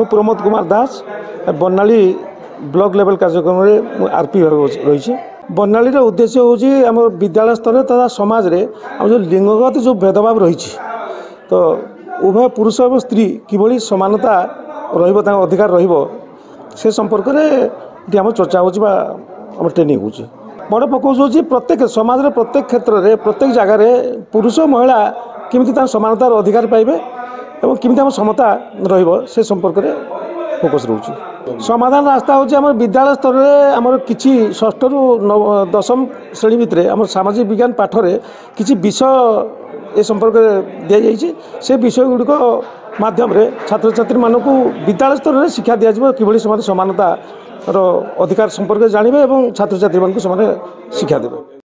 प्रमोद कुमार दास बनाली block level कार्यक्रम में RP रही। बनाली उद्देश्य हूँ आम विद्यालय स्तर तथा समाज रे आम जो लिंगगत जो भेदभाव रही तो उभय पुरुष और स्त्री किभली समानता अधिकार से संपर्क में आम चर्चा हो ट्रेनिंग हो बड़ फोकस हो प्रत्येक समाज रे प्रत्येक क्षेत्र में प्रत्येक जगार पुरुष महिला केमी समानतार अधिकार पाइबे और केमी आम समता से संपर्क में फोकस रोचे। समाधान रास्ता हूँ आम विद्यालय स्तर में आमर कि षष्ठ रु दशम श्रेणी भितर आम सामाजिक विज्ञान पाठरे किसी विषय ए संपर्क दि जाइए से विषय गुड़िक माध्यम छात्र छात्री मानक विद्यालय स्तर में शिक्षा दिज्व कि समानता अधिकार संपर्क जानवे और छात्र छात्री मानक शिक्षा देवे।